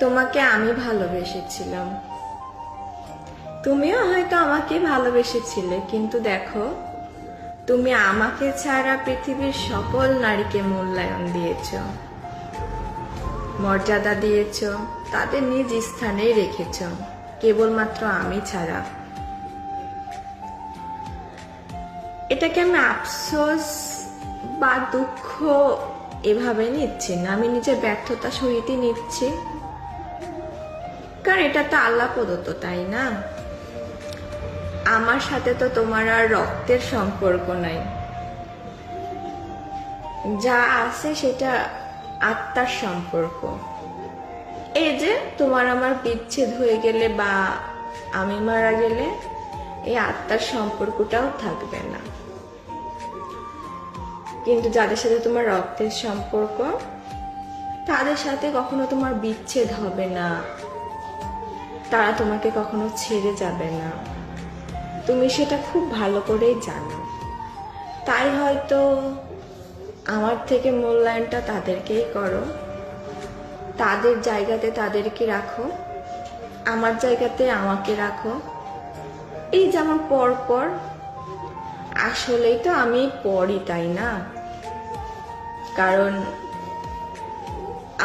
তোমাকে আমি ভালোবেসেছিলাম, তুমিও হয়তো আমাকে ভালোবেসেছিলে, কিন্তু দেখো তুমি আমাকে ছাড়া পৃথিবীর সকল নারীকে মূল্যায়ন দিয়েছ, মর্যাদা দিয়েছ, তাদের নিজ স্থানেই রেখেছ, কেবলমাত্র আমি ছাড়া। এটাকে আমি আফসোস বা দুঃখ এভাবে নিচ্ছি না, আমি নিজের ব্যর্থতা সহিতই নিচ্ছি, কারণ এটা তো আল্লাহ প্রদত্ত, তাই না? আমার সাথে তো তোমার আর রক্তের সম্পর্ক নাই, যা আছে সেটা আত্মার সম্পর্ক। এই যে তোমার আমার বিচ্ছেদ হয়ে গেলে বা আমি মারা গেলে এই আত্মার সম্পর্কটাও থাকবে না, কিন্তু যাদের সাথে তোমার রক্তের সম্পর্ক তাদের সাথে কখনো তোমার বিচ্ছেদ হবে না, তারা তোমাকে কখনো ছেড়ে যাবে না, তুমি সেটা খুব ভালো করেই জানো। তাই হয়তো আমার থেকে মূল্যায়নটা তাদেরকেই করো, তাদের জায়গাতে তাদেরকে রাখো, আমার জায়গাতে আমাকে রাখো। এই যেমন পর আসলেই তো আমি পরই, তাই না? কারণ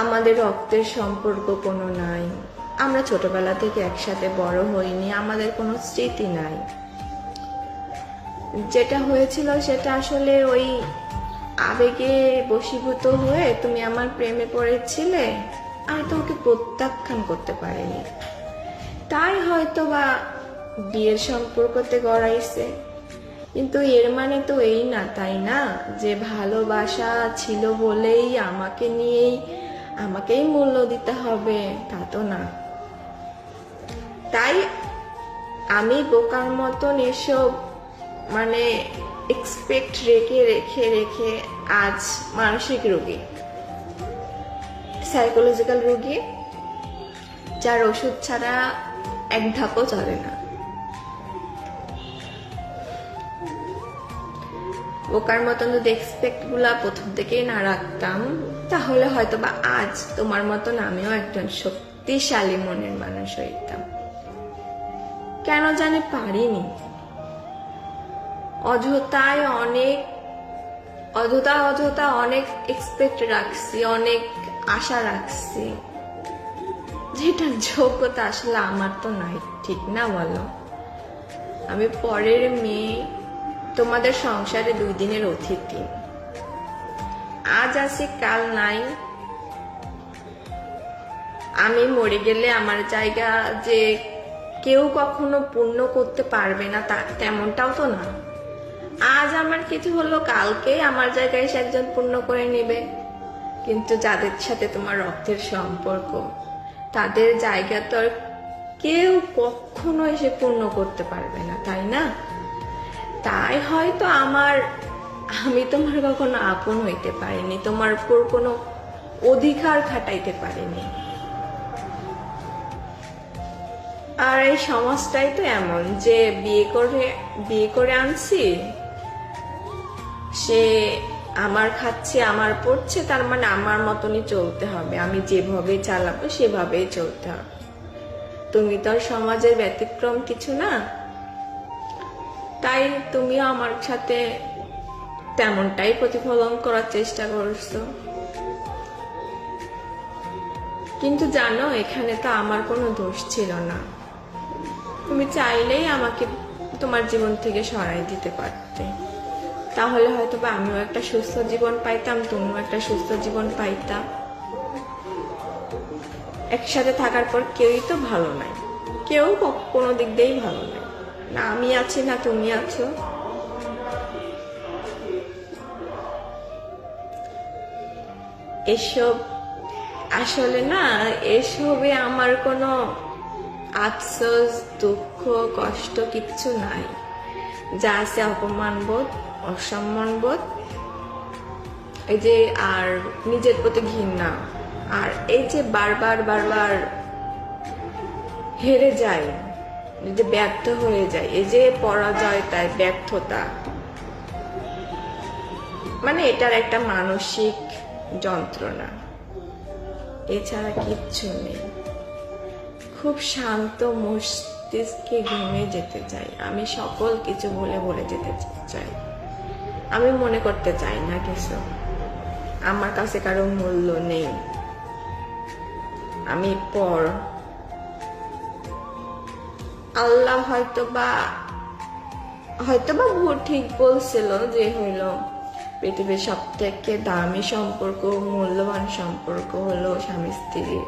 আমাদের রক্তের সম্পর্ক কোনো নাই, আমরা ছোটবেলা থেকে একসাথে বড় হইনি, আমাদের কোনো স্মৃতি নাই। যেটা হয়েছিল সেটা আসলে ওই আবেগে বশীভূত হয়ে তুমি আমার প্রেমে পড়েছিলে, আমি তো ওকে প্রত্যাখ্যান করতে পারিনি, তাই হয়তো বা বিয়ের সম্পর্কতে গড়াইছে। কিন্তু এর মানে তো এই না, তাই না, যে ভালোবাসা ছিল বলেই আমাকে নিয়েই আমাকেই মূল্য দিতে হবে, তা তো না। তাই আমি বোকার মতন এসব মানে এক্সপেক্ট রেখে রেখে রেখে আজ মানসিক রোগী, সাইকোলজিক্যাল রোগী, যার ওষুধ ছাড়া এক ধাপও চলে না। বোকার মতন যদি এক্সপেক্ট গুলা প্রথম থেকেই না রাখতাম, তাহলে হয়তো বা আজ তোমার মতন আমিও একজন শক্তিশালী মনের মানুষ হইতাম। কেন জানি পারিনি, অযথা অনেক এক্সপেক্ট রাখছি, অনেক আশা রাখছি, যেটা যোগ্যতা আসলে আমার তো নাই, ঠিক না বলো? আমি পরের মেয়ে, তোমাদের সংসারে 2 দিনের অতিথি, আজ আছি কাল নাই। আমি মরে গেলে আমার জায়গা যে কেউ কখনো পূর্ণ করতে পারবে না তেমনটাও তো না। আজ আমার কিছু হলো, কালকে আমার জায়গায় এসে একজন পূর্ণ করে নেবে, কিন্তু যাদের সাথে তোমার রক্তের সম্পর্ক তাদের জায়গা তো আর কেউ কখনো এসে পূর্ণ করতে পারবে না, তাই না? তাই হয়তো আমি তোমার কখনো আপন হইতে পারিনি, তোমার উপর কোনো অধিকার খাটাইতে পারিনি। আর এই সমাজটাই তো এমন যে বিয়ে করে আনছি, সে আমার খাচ্ছে আমার পড়ছে, তার মানে আমার মতনই চলতে হবে, আমি যেভাবে চালাবো সেভাবেই চলতে হবে। তুমি তো আর সমাজের ব্যতিক্রম কিছু না, তাই তুমিও আমার সাথে তেমনটাই প্রতিফলন করার চেষ্টা করছো। কিন্তু জানো, এখানে তো আমার কোনো দোষ ছিল না, তুমি চাইলেই আমাকে তোমার জীবন থেকে সরাই দিতে পারতে, তাহলে হয়তো বা আমিও একটা সুস্থ জীবন পাইতাম, তুমিও একটা সুস্থ জীবন পাইতা। একসাথে থাকার পর কেউই তো ভালো নাই, কেউ কোনো দিক দিয়েই ভালো নাই, না আমি আছি না তুমি আছো। এসব আসলে না, এসবে আমার কোনো আফসোস দুঃখ কষ্ট কিচ্ছু নাই, যা আছে অপমান বোধ, অসম্মান বোধ, এই যে আর নিজের প্রতি ঘৃণা, আর এই যে বারবার হেরে যায়, যে ব্যর্থ হয়ে যায়, এই যে পরাজয়তায় ব্যর্থতা, মানে এটার একটা মানসিক যন্ত্রণা। এছাড়া কিচ্ছু নেই। খুব শান্ত মস্তিষ্কে ঘুমিয়ে যেতে চাই, আমি সকল কিছু বলে যেতে চাই। আমি মনে করতে চাই না কিছু, আমার কাছে কারো মূল্য নেই, আমি পর। আল্লাহ হয়তোবা ভুল ঠিক বলছিল যে হইল পৃথিবীর সব থেকে দামি সম্পর্ক, মূল্যবান সম্পর্ক হলো স্বামী স্ত্রী।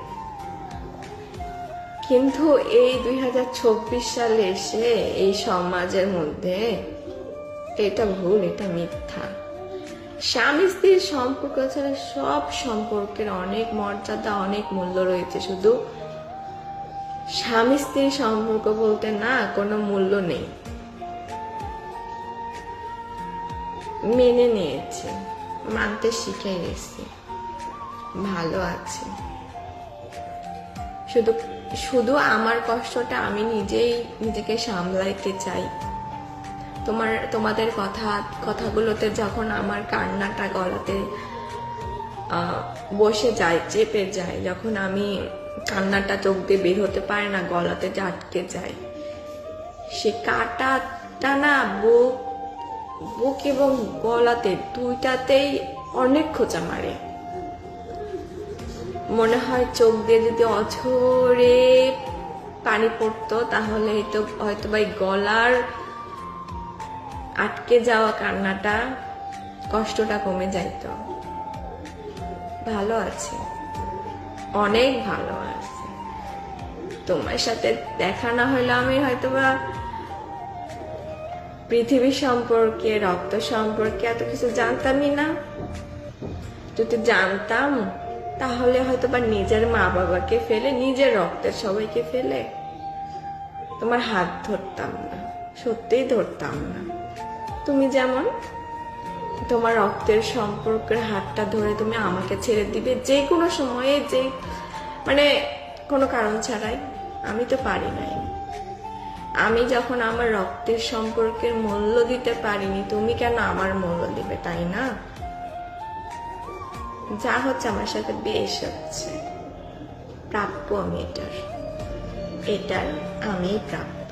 কিন্তু এই 2026 সালে এসে এই সমাজের মধ্যে এটা ভুল, এটা মিথ্যা। স্বামী স্ত্রীর সম্পর্ক ছাড়া সব সম্পর্কের অনেক মর্যাদা, অনেক মূল্য রয়েছে। শুধু স্বামী স্ত্রীর সম্পর্ক বলতে না কোনো মূল্য নেই। মেনে নিয়েছি, মানতে শিখে গেছি, ভালো আছি। শুধু আমার কষ্টটা আমি নিজেকে সামলাইতে চাই। তোমাদের কথাগুলোতে যখন আমার কান্নাটা গলাতে বসে যায়, চেপে যায়, যখন আমি কান্নাটা চোখ দিয়ে বের হতে পারে না, গলাতে যে আটকে যায়, সে কাটাটা না বুক এবং গলাতে দুইটাতেই অনেক খোঁচা মারে। মনে হয় চোখ দিয়ে যদি অঝরে পানি পড়তো তাহলে হয়তো বা গলার আটকে যাওয়া কান্নাটা, কষ্টটা কমে যাইত। ভালো আছি, অনেক ভালো আছি। তোমার সাথে দেখা না হলে আমি হয়তোবা পৃথিবী সম্পর্কে, রক্ত সম্পর্কে এত কিছু জানতামই না। যদি জানতাম তাহলে হয়তোবা নিজের মা বাবাকে ফেলে, নিজের রক্তের সবাইকে ফেলে তোমার হাত ধরতাম না, সত্যিই ধরতাম না। তুমি যেমন তোমার রক্তের সম্পর্কের হাতটা ধরে তুমি আমাকে ছেড়ে দিবে যে কোনো সময়ে, যে কোনো কারণ ছাড়াই। আমি তো পারি নাই। আমি যখন আমার রক্তের সম্পর্কের মূল্য দিতে পারিনি, তুমি কেন আমার মূল্য দিবে, তাই না? যা হচ্ছে আমার সাথে বেশ হচ্ছে, প্রাপ্য আমি এটার আমি প্রাপ্য।